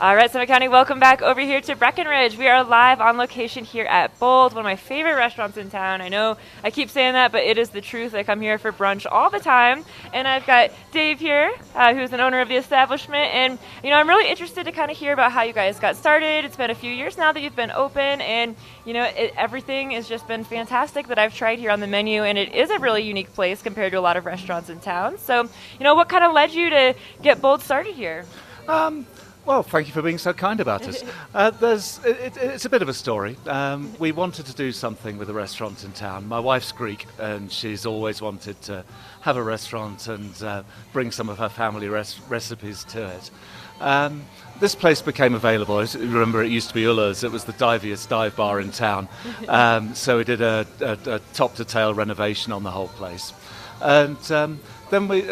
All right, Summit County, welcome back over here to Breckenridge. We are live on location here at BoLD, one of my favorite restaurants in town. I know I keep saying that, but it is the truth. I come here for brunch all the time. And I've got Dave here, who's an owner of the establishment. And, I'm really interested to kind of hear about how you guys got started. It's been a few years now that you've been open, and, everything has just been fantastic that I've tried here on the menu. And it is a really unique place compared to a lot of restaurants in town. So, what kind of led you to get BoLD started here? Well, thank you for being so kind about us. It's a bit of a story. We wanted to do something with a restaurant in town. My wife's Greek, and she's always wanted to have a restaurant and bring some of her family recipes to it. This place became available. I remember it used to be Ulla's. It was the diviest dive bar in town. So we did a top-to-tail renovation on the whole place. And then we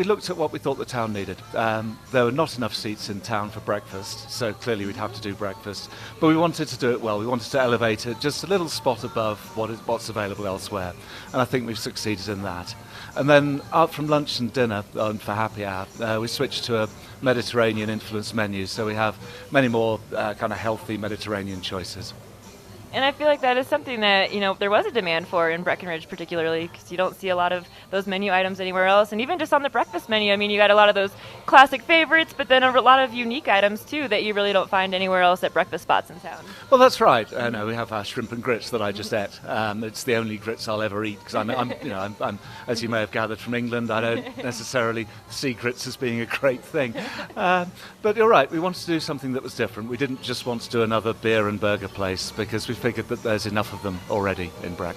looked at what we thought the town needed. There were not enough seats in town for breakfast, so clearly we'd have to do breakfast. But we wanted to do it well. We wanted to elevate it just a little spot above what's available elsewhere. And I think we've succeeded in that. And then out from lunch and dinner for happy hour, we switched to a Mediterranean-influenced menu. So we have many more kind of healthy Mediterranean choices. And I feel like that is something that, there was a demand for in Breckenridge particularly, because you don't see a lot of those menu items anywhere else. And even just on the breakfast menu, you got a lot of those classic favorites, but then a lot of unique items, too, that you really don't find anywhere else at breakfast spots in town. Well, that's right. No, we have our shrimp and grits that I just ate. It's the only grits I'll ever eat, because I'm, as you may have gathered from England, I don't necessarily see grits as being a great thing. But you're right, we wanted to do something that was different. We didn't just want to do another beer and burger place, because we figured that there's enough of them already in Breck.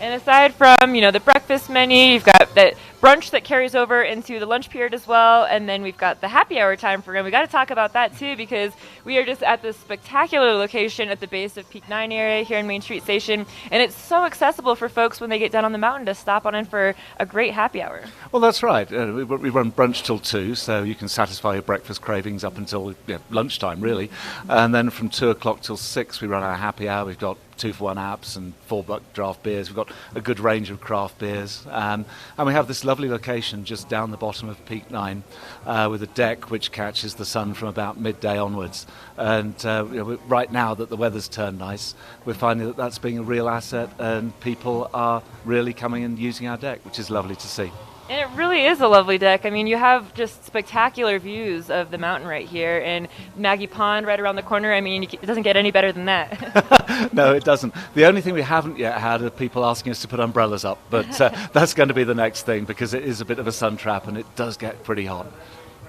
And aside from, the breakfast menu, you've got that brunch that carries over into the lunch period as well, and then we've got the happy hour time for him. We got to talk about that too, because we are just at this spectacular location at the base of Peak 9 area here in Main Street Station, and it's so accessible for folks when they get down on the mountain to stop on in for a great happy hour. Well, that's right. We run brunch till 2, so you can satisfy your breakfast cravings up until lunchtime, really. And then from 2 o'clock till 6, we run our happy hour. We've got 2-for-1 apps and $4 draft beers. We've got a good range of craft beers. And we have this lovely location just down the bottom of Peak 9 with a deck which catches the sun from about midday onwards. And right now that the weather's turned nice, we're finding that that's being a real asset, and people are really coming and using our deck, which is lovely to see. And it really is a lovely deck. You have just spectacular views of the mountain right here, and Maggie Pond right around the corner. It doesn't get any better than that. No, it doesn't. The only thing we haven't yet had are people asking us to put umbrellas up, but that's going to be the next thing, because it is a bit of a sun trap and it does get pretty hot.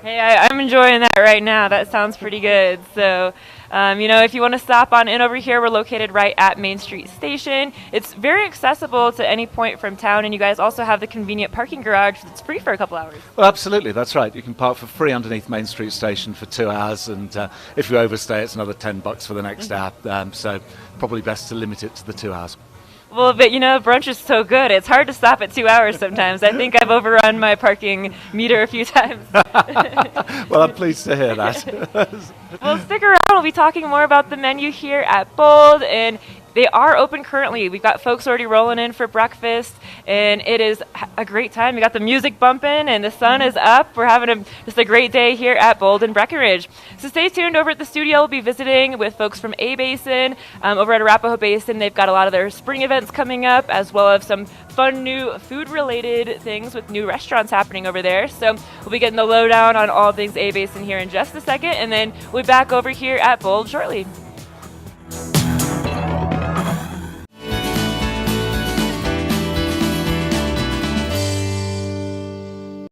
Hey, I'm enjoying that right now. That sounds pretty good. So, if you want to stop on in over here, we're located right at Main Street Station. It's very accessible to any point from town, and you guys also have the convenient parking garage that's free for a couple hours. Well, absolutely, that's right. You can park for free underneath Main Street Station for 2 hours, and if you overstay, it's another $10 for the next hour. So probably best to limit it to the 2 hours. Well, but brunch is so good. It's hard to stop at 2 hours sometimes. I think I've overrun my parking meter a few times. Well, I'm pleased to hear that. Well, stick around. We'll be talking more about the menu here at BoLD, and they are open currently. We've got folks already rolling in for breakfast, and it is a great time. We got the music bumping, and the sun is up. We're having just a great day here at BoLD in Breckenridge. So stay tuned. Over at the studio, we'll be visiting with folks from A-Basin. Over at Arapahoe Basin, they've got a lot of their spring events coming up, as well as some fun new food-related things with new restaurants happening over there. So we'll be getting the lowdown on all things A-Basin here in just a second, and then we'll be back over here at BoLD shortly.